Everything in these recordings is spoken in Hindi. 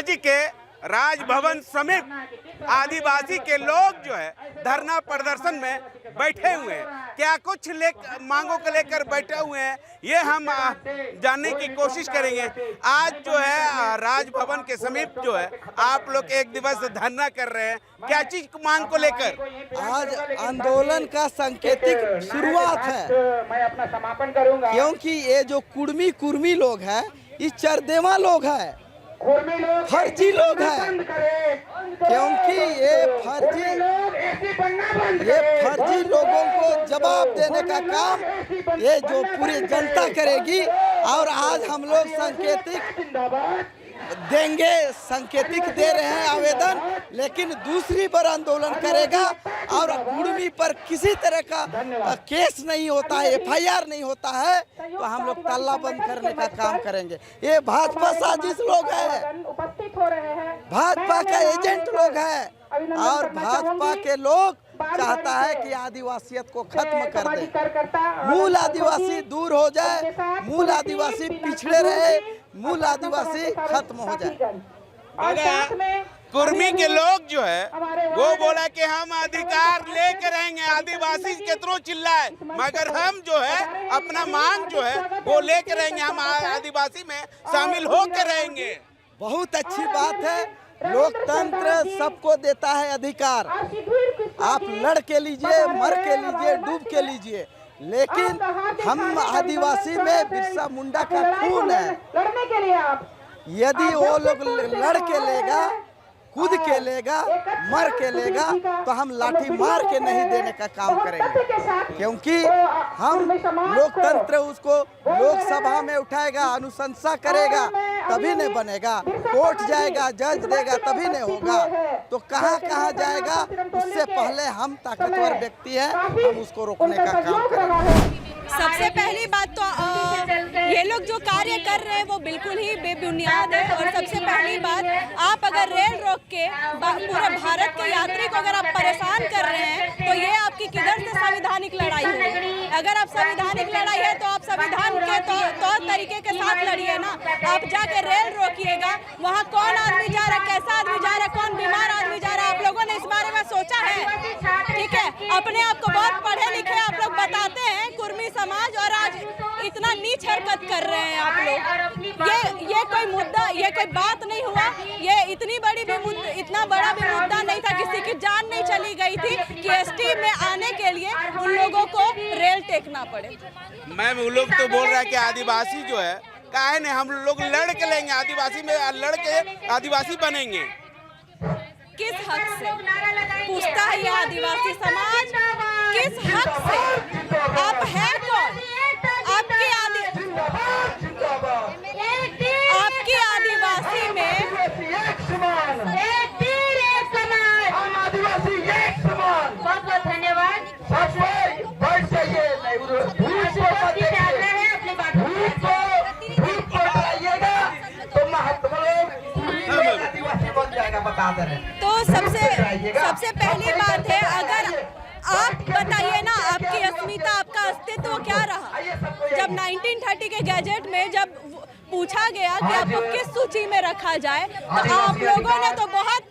पनाजी के राजभवन समीप आदिवासी के लोग जो है धरना प्रदर्शन में बैठे हुए हैं। क्या कुछ मांगों को लेकर बैठे हुए हैं ये हम जानने की कोशिश करेंगे। आज जो है राजभवन के समीप जो है आप लोग एक दिवस धरना कर रहे हैं, क्या चीज मांग को लेकर? आज आंदोलन का सांकेतिक शुरुआत है, मैं अपना समापन करूंगा क्योंकि ये जो कुर्मी लोग हैं ये चरदेवा लोग हैं, फर्जी लोग हैं, क्योंकि ये फर्जी लोगों को जवाब देने का काम ये जो पूरी जनता करेगी। और आज हम लोग सांकेतिक देंगे, सांकेतिक दे रहे हैं आवेदन, लेकिन दूसरी बार आंदोलन करेगा और कुर्मी पर किसी तरह का केस नहीं होता है, FIR नहीं होता है, तो हम लोग ताला बंद करने का काम करेंगे। ये भाजपा साजिश लोग हैं, भाजपा का एजेंट लोग हैं और भाजपा के लोग चाहता है कि आदिवासियत को खत्म कर दे, मूल आदिवासी दूर हो जाए, मूल आदिवासी पिछड़े रहे, मूल आदिवासी खत्म हो जाए। कुर्मी के लोग जो है वो बोला कि हम अधिकार लेकर रहेंगे, आदिवासी कितनों चिल्लाए मगर हम जो है अपना मांग जो है वो लेकर रहेंगे, हम आदिवासी में शामिल होकर रहेंगे। बहुत अच्छी बात है, लोकतंत्र सबको देता है अधिकार, आप लड़ के लीजिए, मर के लीजिए, डूब के लीजिए, लेकिन हम आदिवासी में बिरसा मुंडा का खून है। लड़ने के लिए आप यदि वो लोग लड़ के लेगा, कूद के लेगा, मर के लेगा, तो हम लाठी मार के नहीं देने का काम करेंगे, क्योंकि हम लोकतंत्र उसको लोकसभा में उठाएगा, अनुशंसा करेगा तभी नहीं बनेगा, कोर्ट जाएगा, जज देगा तभी नहीं होगा, तो कहाँ कहाँ जाएगा। उससे पहले हम ताकतवर व्यक्ति हैं, हम उसको रोकने का काम करेंगे। सबसे पहली बात तो ये लोग जो कार्य कर रहे हैं वो बिल्कुल ही बेबुनियाद है। और सबसे पहली बात, आप अगर रेल रोक के पूरे भारत के यात्री को अगर आप परेशान कर रहे हैं तो ये आपकी किधर से संवैधानिक लड़ाई है? अगर आप संवैधानिक लड़ाई है तो आप संविधान के तौर तरीके के साथ लड़िए ना। आप जाके रेल रोकिएगा, वहाँ कौन आदमी जा रहा है, कैसा आदमी जा रहा है, कौन बीमार आदमी जा रहा है, आप लोगों ने इस बारे में सोचा है? ठीक है, अपने आप को बहुत पढ़े लिखे आप लोग बताते हैं कुर्मी समाज, और आज इतना नीच हरकत कर रहे हैं आप लोग। ये कोई मुद्दा, ये कोई बात नहीं हुआ, ये इतना बड़ा भी मुद्दा नहीं था, किसी की जान नहीं चली गई थी कि ST में आने के लिए उन लोगों को रेल टेकना पड़े। मैम वो लोग तो बोल रहा है कि आदिवासी जो है काहे ने हम लोग लड़ के लेंगे, आदिवासी में लड़ के आदिवासी बनेंगे। किस हक से पूछता है ये आदिवासी समाज? किस हक से? आप हैं कौन? आपकी आदिवासी में बहुत बहुत धन्यवाद। तो सबसे पहली बात है, अगर आप बताइए ना आपकी अस्मिता, आपका अस्तित्व क्या रहा? जब 1930 के गैजेट में जब पूछा गया कि आपको किस सूची में रखा जाए, तो आप लोगों ने तो बहुत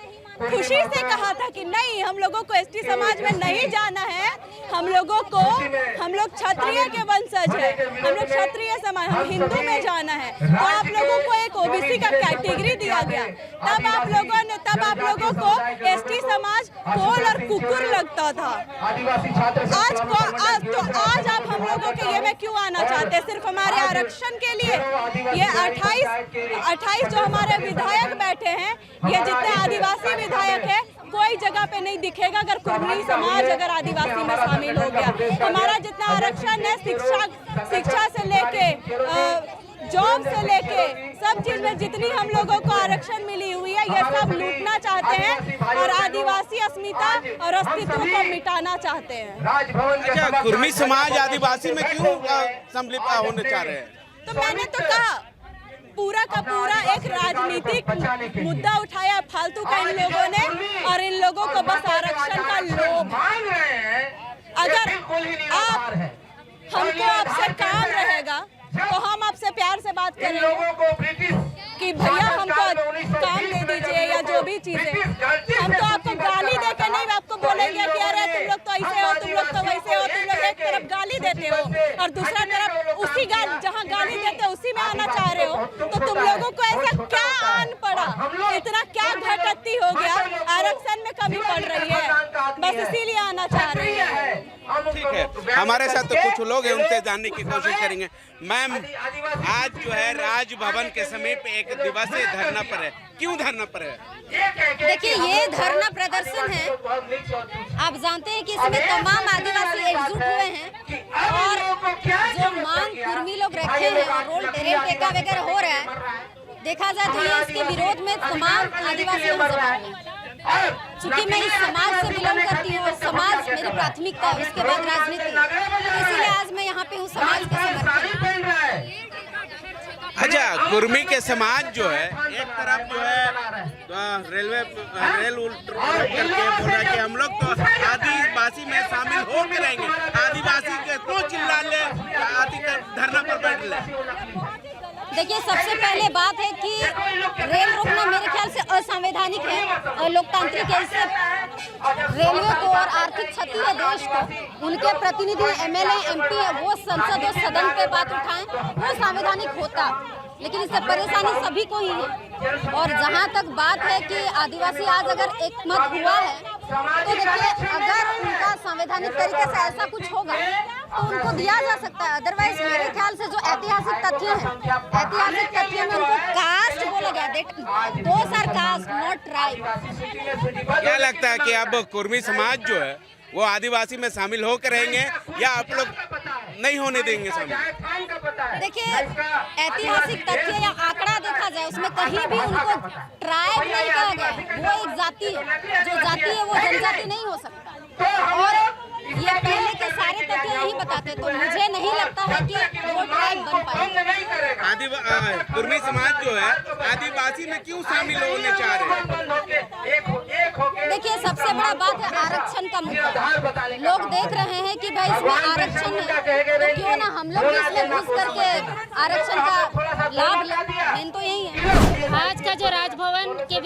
खुशी से कहा था कि नहीं, हम लोगों को ST समाज में नहीं जाना है, हम लोग क्षत्रिय के वंशज है, हम लोग क्षत्रिय समाज, हम हिंदू में जाना है। तो आप लोगों को एक OBC का कैटेगरी दिया गया, तब आप लोगों को ST समाज कोल और कुकुर लगता था। आज आप हम लोगों के ये में क्यों आना चाहते हैं? सिर्फ हमारे आरक्षण के लिए? ये 28 जो हमारे विधायक बैठे हैं, ये जितने आदिवासी विधायक है, कोई जगह पे नहीं दिखेगा अगर कुर्मी समाज अगर आदिवासी में शामिल हो गया। हमारा जितना आरक्षण है, शिक्षा से लेके जॉब से लेके सब चीज में जितनी हम लोगों को आरक्षण मिली हुई है, ये सब लूटना चाहते हैं और आदिवासी अस्मिता और अस्तित्व को मिटाना चाहते हैं। अच्छा, कुर्मी समाज आदिवासी में क्यों सम्मिलित होने चाह रहे हैं? तो मैंने तो कहा, पूरा का पूरा एक राजनीतिक मुद्दा उठाया फालतू का इन लोगों ने, और इन लोगों को बस आरक्षण का लोभ। अगर हमको आपसे काम रहेगा तो हम आपसे प्यार से बात करेंगे कि भैया हमको काम दे या जो भी चीजें, हम तो आपको गाली दे के नहीं आपको बोलेंगे कि अरे तुम लोग तो ऐसे हो, तुम लोग तो वैसे हो, तुम लोग एक तरफ गाली देते हो और दूसरा तरफ उसी जहाँ गाली देते हो उसी में आना चाह रहे हो। तो तुम लोगों को ऐसा क्या आन पड़ा, इतना क्या घटती हो गया, आरक्षण में कमी पड़ रही है, बस इसीलिए आना चाह रही है। ठीक है, हमारे साथ तो कुछ लोग हैं, उनसे जानने की कोशिश करेंगे। मैम, आज जो है राजभवन के समीप एक दिवसीय धरना पर है, क्यों धरना पर है? देखिए, ये धरना प्रदर्शन है, आप जानते हैं कि इसमें तमाम आदिवासी एकजुट हुए हैं और जो मांग कुर्मी लोग रखे हैं और रोल टेरेल टेका वगैरह हो रहा है, देखा जाए तो ये इसके विरोध में तमाम आदिवासी चूंकि मैं इस समाज से बिलोंग करती हूँ और समाज मेरी प्राथमिकता है, उसके बाद राजनीति, इसीलिए आज मैं यहाँ पे हूँ समाज के समर्थन। अच्छा, कुर्मी के समाज जो है एक तरफ जो है रेल रोक करके बोल रहा है कि हम लोग तो आदिवासी में शामिल होकर रहेंगे, आदिवासी के क्यों चिल्ला ले, धरना पर बैठ ले। देखिए, सबसे पहले बात है कि रेल रोकना मेरे ख्याल से असंवैधानिक है और लोकतांत्रिक है। इससे रेलवे को और आर्थिक क्षति है देश को, उनके प्रतिनिधि एमएलए एमपी है वो संसद और सदन पे बात उठाएं, वो संवैधानिक होता, लेकिन इससे परेशानी सभी को ही है। और जहां तक बात है कि आदिवासी आज अगर एकमत हुआ है तो देखिए, अगर उनका संवैधानिक तरीके से ऐसा कुछ होगा तो उनको दिया जा सकता है, अदरवाइज मेरे ख्याल से जो ऐतिहासिक तथ्य हैं, ऐतिहासिक तथ्य में उनको कास्ट बोला गया, those are caste not tribe. क्या लगता है कि अब कुर्मी समाज जो है वो आदिवासी में शामिल होकर रहेंगे या आप लोग नहीं होने देंगे शामिल? देखिए, ऐतिहासिक तथ्य या आंकड़ा देखा जाए उसमें कहीं भी उनको ट्राइब नहीं कहा गया, वो एक जाति है, जो जाति है वो जनजाति नहीं हो सकता। और ये पहले के सारे तथ्य यही बताते, तो मुझे नहीं लगता है कि वो ट्राइब बन पाए। कुर्मी समाज जो है आदिवासी में क्यों शामिल होने चाह रहे हैं? देखिए, सबसे बड़ा बात है आरक्षण का मुद्दा। लोग देख रहे हैं कि भाई इसमें आरक्षण है, तो क्यों ना हम लोग भी इसमें घुस करके आरक्षण का लाभ लें, मेन तो यही है। आज का जो राजभवन के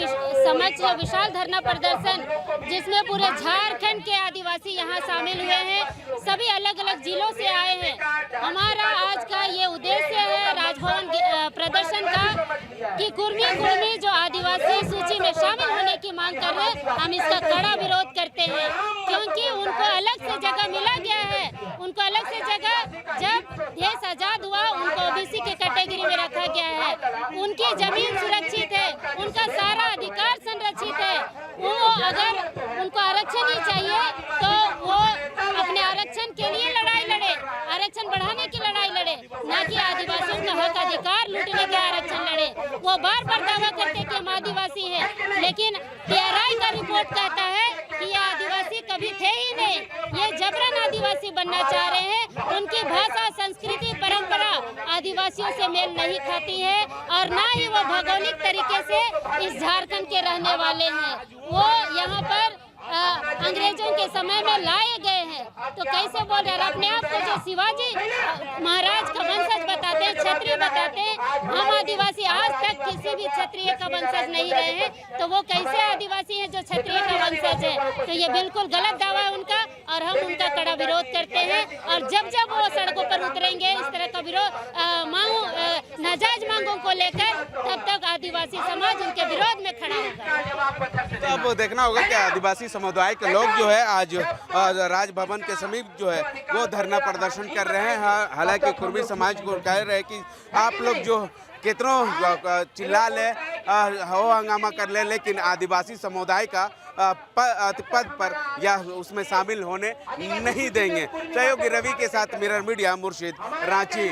समक्ष जो विशाल धरना प्रदर्शन, जिसमें पूरे झारखंड के आदिवासी यहाँ शामिल हुए हैं, सभी अलग अलग जिलों से आए हैं। हमारा आज का ये उद्देश्य है राजभवन प्रदर्शन का कि कुर्मी जो आदिवासी सूची में शामिल होने की मांग कर रहे हैं, हम इसका कड़ा विरोध करते हैं, क्योंकि उनको अलग से जगह मिला गया है। उनको अलग से जगह, जब देश आजाद हुआ उनको ओबीसी के कैटेगरी में रखा गया है, उनकी जमीन सुरक्षित है, उनका सारा अधिकार संरक्षित है। वो अगर उनको आरक्षण ही चाहिए तो वो अपने आरक्षण के लिए लड़ाई लड़े, आरक्षण बढ़ाने की लड़ाई लड़े, ना कि आदिवासियों का हक अधिकार लूटने के आरक्षण लड़े। वो बार बार दावा करते कि हम आदिवासी हैं, लेकिन TRI का रिपोर्ट कहता है कि ये आदिवासी कभी थे ही नहीं, ये जबरन आदिवासी बनना चाह रहे हैं। उनकी भाषा, संस्कृति, परंपरा आदिवासियों से मेल नहीं खाती है और ना ही वो भौगोलिक तरीके से इस झारखंड के रहने वाले हैं। वो यहाँ पर अंग्रेजों के समय में लाए गए हैं, तो कैसे बोल रहे हैं? अपने आप को जो शिवाजी महाराज का वंशज बताते हैं, क्षत्रिय बताते हैं, हम आदिवासी आज तक किसी भी क्षत्रिय का वंशज नहीं रहे हैं, तो वो कैसे आदिवासी हैं जो क्षत्रिय का वंशज है? तो ये बिल्कुल गलत दावा है उनका और हम उनका कड़ा विरोध करते हैं। और जब जब वो सड़कों पर उतरेंगे इस तरह का विरोध नाजायज मांगों को लेकर, तब तक आदिवासी समाज उनके विरोध में खड़ा होगा। तो अब देखना होगा कि आदिवासी समुदाय के लोग जो है आज राजभवन के समीप जो है वो धरना प्रदर्शन कर रहे हैं। हालांकि कुर्मी समाज को कह रहे हैं कि आप लोग जो कितनों चिल्ला ले, हो हंगामा कर ले, लेकिन आदिवासी समुदाय का पद पर या उसमें शामिल होने नहीं देंगे। सहयोगी रवि के साथ मिरर मीडिया, मुर्शिद, रांची।